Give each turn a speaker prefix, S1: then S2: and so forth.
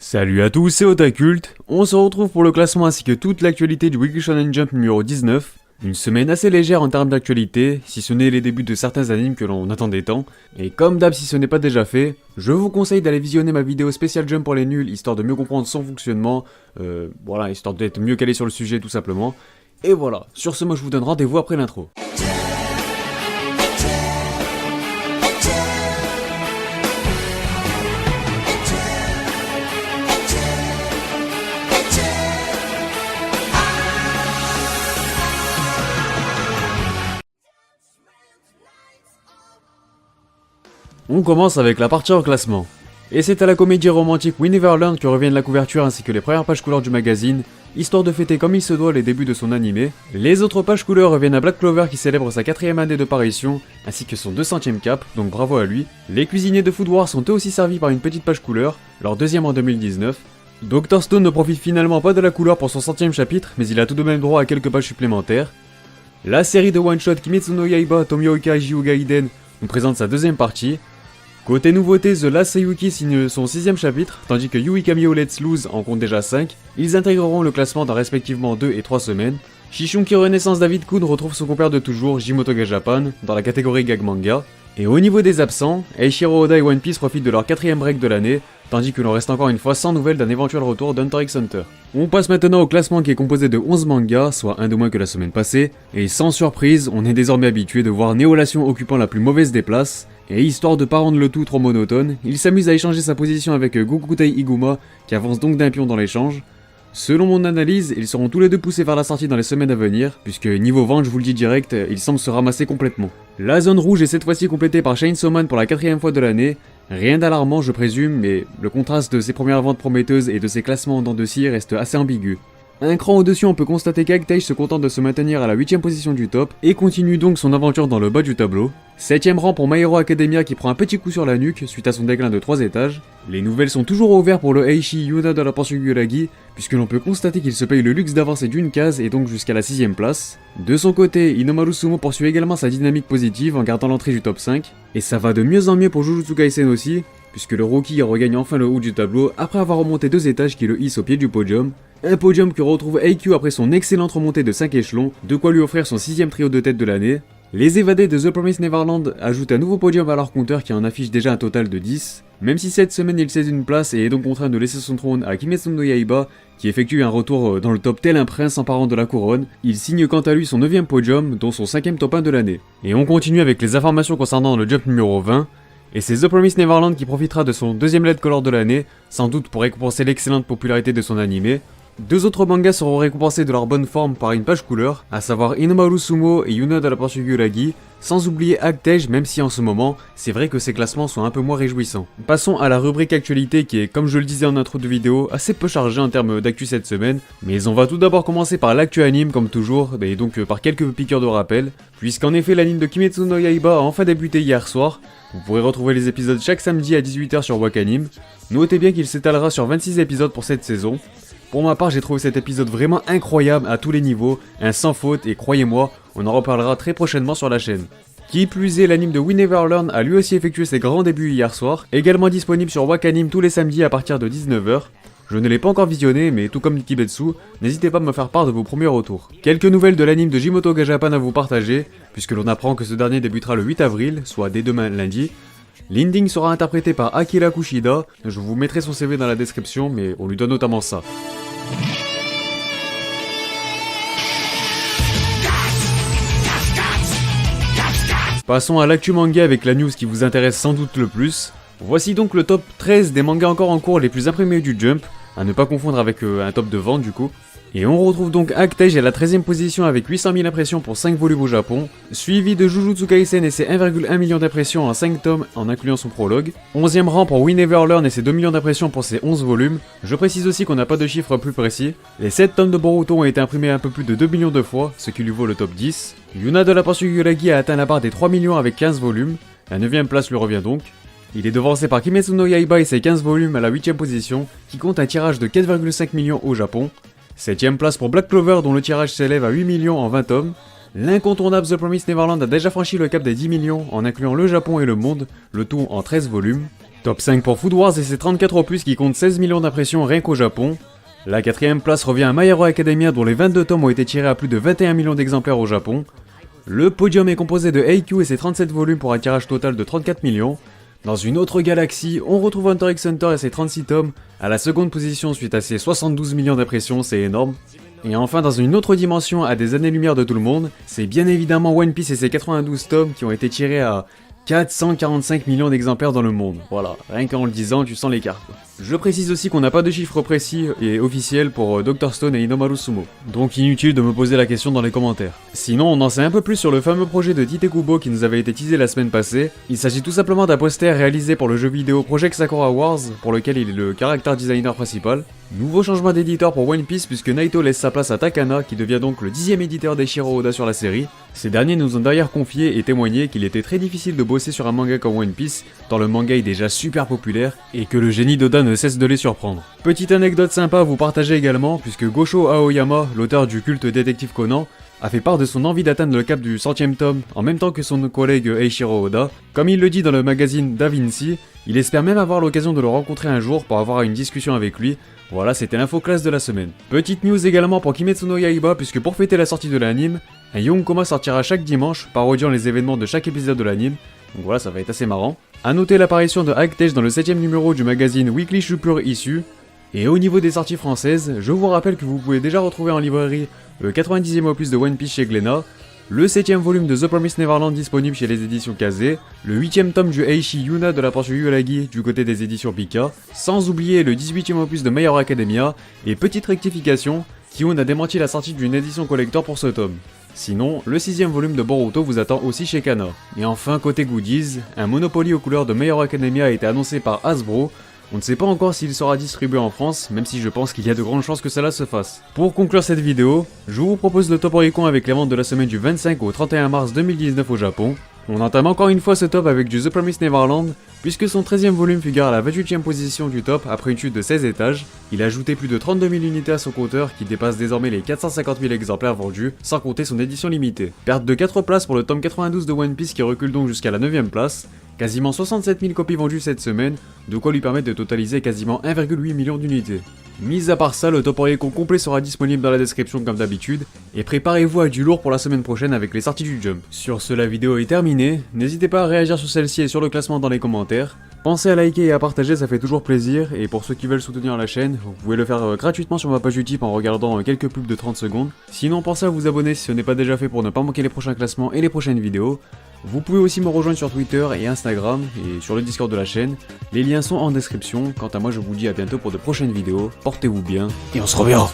S1: Salut à tous, c'est Otakult. On se retrouve pour le classement ainsi que toute l'actualité du Weekly Shonen Jump numéro 19. Une semaine assez légère en termes d'actualité, si ce n'est les débuts de certains animes que l'on attendait tant. Et comme d'hab, si ce n'est pas déjà fait, je vous conseille d'aller visionner ma vidéo spéciale Jump pour les nuls, histoire de mieux comprendre son fonctionnement, voilà, histoire d'être mieux calé sur le sujet tout simplement. Et voilà, sur ce moi je vous donne rendez-vous après l'intro. On commence avec la partie en classement. Et c'est à la comédie romantique We Never Learn que reviennent la couverture ainsi que les premières pages couleurs du magazine, histoire de fêter comme il se doit les débuts de son animé. Les autres pages couleurs reviennent à Black Clover qui célèbre sa 4ème année de parution, ainsi que son 200ème cap, donc bravo à lui. Les cuisiniers de Food Wars sont eux aussi servis par une petite page couleur, leur deuxième en 2019. Dr Stone ne profite finalement pas de la couleur pour son 100ème chapitre, mais il a tout de même droit à quelques pages supplémentaires. La série de one-shot Kimetsu no Yaiba Tomioka Jiu Gaiden nous présente sa deuxième partie. Côté nouveauté, The Last Seiyuki signe son 6ème chapitre, tandis que Yui Kamio Let's Lose en compte déjà 5. Ils intégreront le classement dans respectivement 2 et 3 semaines. Shishunki Renaissance David Kun retrouve son compère de toujours, Jimotoga Japan, dans la catégorie gag manga. Et au niveau des absents, Eiichiro Oda et One Piece profitent de leur 4ème break de l'année, tandis que l'on reste encore une fois sans nouvelles d'un éventuel retour d'Hunter x Hunter. On passe maintenant au classement qui est composé de 11 mangas, soit un de moins que la semaine passée, et sans surprise, on est désormais habitué de voir Néolation occupant la plus mauvaise des places. Et histoire de pas rendre le tout trop monotone, il s'amuse à échanger sa position avec Gokutei Iguma, qui avance donc d'un pion dans l'échange. Selon mon analyse, ils seront tous les deux poussés vers la sortie dans les semaines à venir, puisque niveau vente, je vous le dis direct, ils semblent se ramasser complètement. La zone rouge est cette fois-ci complétée par Chainsaw Man pour la 4ème fois de l'année. Rien d'alarmant je présume, mais le contraste de ses premières ventes prometteuses et de ses classements en dents de scie reste assez ambigu. Un cran au-dessus, on peut constater qu'Agtage se contente de se maintenir à la 8ème position du top et continue donc son aventure dans le bas du tableau. 7ème rang pour My Hero Academia qui prend un petit coup sur la nuque suite à son déclin de 3 étages. Les nouvelles sont toujours ouvertes pour le Eishi Yuna de la Pension Yuragi, puisque l'on peut constater qu'il se paye le luxe d'avancer d'une case et donc jusqu'à la 6ème place. De son côté, Inomaru Sumo poursuit également sa dynamique positive en gardant l'entrée du top 5. Et ça va de mieux en mieux pour Jujutsu Kaisen aussi, puisque le rookie regagne enfin le haut du tableau après avoir remonté 2 étages qui le hissent au pied du podium. Un podium que retrouve AQ après son excellente remontée de 5 échelons, de quoi lui offrir son 6ème trio de tête de l'année. Les évadés de The Promised Neverland ajoutent un nouveau podium à leur compteur qui en affiche déjà un total de 10. Même si cette semaine il cède une place et est donc contraint de laisser son trône à Kimetsu no Yaiba, qui effectue un retour dans le top tel un prince emparant de la couronne, il signe quant à lui son 9ème podium, dont son 5ème top 1 de l'année. Et on continue avec les informations concernant le jump numéro 20. Et c'est The Promised Neverland qui profitera de son 2ème lead color de l'année, sans doute pour récompenser l'excellente popularité de son animé. 2 autres mangas seront récompensés de leur bonne forme par une page couleur, à savoir Inomaru Sumo et Yuna de la Pension Yuragi, sans oublier Agtage, même si en ce moment, c'est vrai que ces classements sont un peu moins réjouissants. Passons à la rubrique actualité qui est, comme je le disais en intro de vidéo, assez peu chargée en termes d'actu cette semaine, mais on va tout d'abord commencer par l'actu anime comme toujours, et donc par quelques piqûres de rappel, puisqu'en effet l'anime de Kimetsu no Yaiba a enfin débuté hier soir. Vous pourrez retrouver les épisodes chaque samedi à 18h sur Wakanim. Notez bien qu'il s'étalera sur 26 épisodes pour cette saison. Pour ma part, j'ai trouvé cet épisode vraiment incroyable à tous les niveaux, un sans faute, et croyez-moi, on en reparlera très prochainement sur la chaîne. Qui plus est, l'anime de We Never Learn a lui aussi effectué ses grands débuts hier soir, également disponible sur Wakanim tous les samedis à partir de 19h. Je ne l'ai pas encore visionné, mais tout comme Kibetsu, n'hésitez pas à me faire part de vos premiers retours. Quelques nouvelles de l'anime de Jimotoga Japan à vous partager, puisque l'on apprend que ce dernier débutera le 8 avril, soit dès demain lundi. L'ending sera interprété par Akira Kushida, je vous mettrai son CV dans la description, mais on lui donne notamment ça. Passons à l'actu manga avec la news qui vous intéresse sans doute le plus. Voici donc le top 13 des mangas encore en cours les plus imprimés du Jump, à ne pas confondre avec un top de vente du coup. Et on retrouve donc Agtage à la 13ème position avec 800 000 impressions pour 5 volumes au Japon, suivi de Jujutsu Kaisen et ses 1,1 million d'impressions en 5 tomes en incluant son prologue. 11ème rang pour We Never Learn et ses 2 millions d'impressions pour ses 11 volumes. Je précise aussi qu'on n'a pas de chiffres plus précis. Les 7 tomes de Boruto ont été imprimés un peu plus de 2 millions de fois, ce qui lui vaut le top 10. Yuna de la Pension Yuragi a atteint la barre des 3 millions avec 15 volumes. La 9ème place lui revient donc. Il est devancé par Kimetsu no Yaiba et ses 15 volumes à la 8ème position, qui compte un tirage de 4,5 millions au Japon. 7ème place pour Black Clover dont le tirage s'élève à 8 millions en 20 tomes. L'incontournable The Promised Neverland a déjà franchi le cap des 10 millions en incluant le Japon et le monde, le tout en 13 volumes. Top 5 pour Food Wars et ses 34 opus qui comptent 16 millions d'impressions rien qu'au Japon. La 4ème place revient à My Hero Academia dont les 22 tomes ont été tirés à plus de 21 millions d'exemplaires au Japon. Le podium est composé de Haikyuu et ses 37 volumes pour un tirage total de 34 millions. Dans une autre galaxie, on retrouve Hunter x Hunter et ses 36 tomes, à la seconde position suite à ses 72 millions d'impressions, c'est énorme. Et enfin dans une autre dimension, à des années-lumière de tout le monde, c'est bien évidemment One Piece et ses 92 tomes qui ont été tirés à 445 millions d'exemplaires dans le monde. Voilà, rien qu'en le disant, tu sens l'écart. Je précise aussi qu'on n'a pas de chiffres précis et officiels pour Dr Stone et Inomaru Sumo, donc inutile de me poser la question dans les commentaires. Sinon, on en sait un peu plus sur le fameux projet de Tite Kubo qui nous avait été teasé la semaine passée. Il s'agit tout simplement d'un poster réalisé pour le jeu vidéo Project Sakura Wars, pour lequel il est le character designer principal. Nouveau changement d'éditeur pour One Piece puisque Naito laisse sa place à Takana qui devient donc le 10ème éditeur d'Eiichiro Oda sur la série. Ces derniers nous ont d'ailleurs confié et témoigné qu'il était très difficile de bosser sur un manga comme One Piece, tant le manga est déjà super populaire et que le génie d'Oda ne cesse de les surprendre. Petite anecdote sympa à vous partager également puisque Gosho Aoyama, l'auteur du culte détective Conan, a fait part de son envie d'atteindre le cap du 100ème tome en même temps que son collègue Eiichiro Oda. Comme il le dit dans le magazine Da Vinci, il espère même avoir l'occasion de le rencontrer un jour pour avoir une discussion avec lui. Voilà, c'était l'info classe de la semaine. Petite news également pour Kimetsu no Yaiba, puisque pour fêter la sortie de l'anime, un Yonkoma sortira chaque dimanche, parodiant les événements de chaque épisode de l'anime. Donc voilà, ça va être assez marrant. A noter l'apparition de Hagtesh dans le 7ème numéro du magazine Weekly Shupur Issue. Et au niveau des sorties françaises, je vous rappelle que vous pouvez déjà retrouver en librairie le 90e opus de One Piece chez Glénat, le 7ème volume de The Promised Neverland disponible chez les éditions Kazé, le 8ème tome du Eishi Yuna de la Porte Yuragi du côté des éditions Pika, sans oublier le 18ème opus de My Hero Academia, et petite rectification, Kiyun a démenti la sortie d'une édition collector pour ce tome. Sinon, le 6ème volume de Boruto vous attend aussi chez Kana. Et enfin, côté goodies, un Monopoly aux couleurs de My Hero Academia a été annoncé par Hasbro. On ne sait pas encore s'il sera distribué en France, même si je pense qu'il y a de grandes chances que cela se fasse. Pour conclure cette vidéo, je vous propose le top Oricon avec les ventes de la semaine du 25 au 31 mars 2019 au Japon. On entame encore une fois ce top avec du The Promised Neverland, puisque son 13ème volume figure à la 28ème position du top après une chute de 16 étages. Il a ajouté plus de 32 000 unités à son compteur qui dépasse désormais les 450 000 exemplaires vendus, sans compter son édition limitée. Perte de 4 places pour le tome 92 de One Piece qui recule donc jusqu'à la 9ème place. Quasiment 67 000 copies vendues cette semaine, de quoi lui permettre de totaliser quasiment 1,8 million d'unités. Mis à part ça, le top Oricon complet sera disponible dans la description comme d'habitude, et préparez-vous à du lourd pour la semaine prochaine avec les sorties du Jump. Sur ce, la vidéo est terminée, n'hésitez pas à réagir sur celle-ci et sur le classement dans les commentaires. Pensez à liker et à partager, ça fait toujours plaisir, et pour ceux qui veulent soutenir la chaîne, vous pouvez le faire gratuitement sur ma page Utip en regardant quelques pubs de 30 secondes. Sinon, pensez à vous abonner si ce n'est pas déjà fait pour ne pas manquer les prochains classements et les prochaines vidéos. Vous pouvez aussi me rejoindre sur Twitter et Instagram et sur le Discord de la chaîne. Les liens sont en description. Quant à moi, je vous dis à bientôt pour de prochaines vidéos. Portez-vous bien et on se reverra.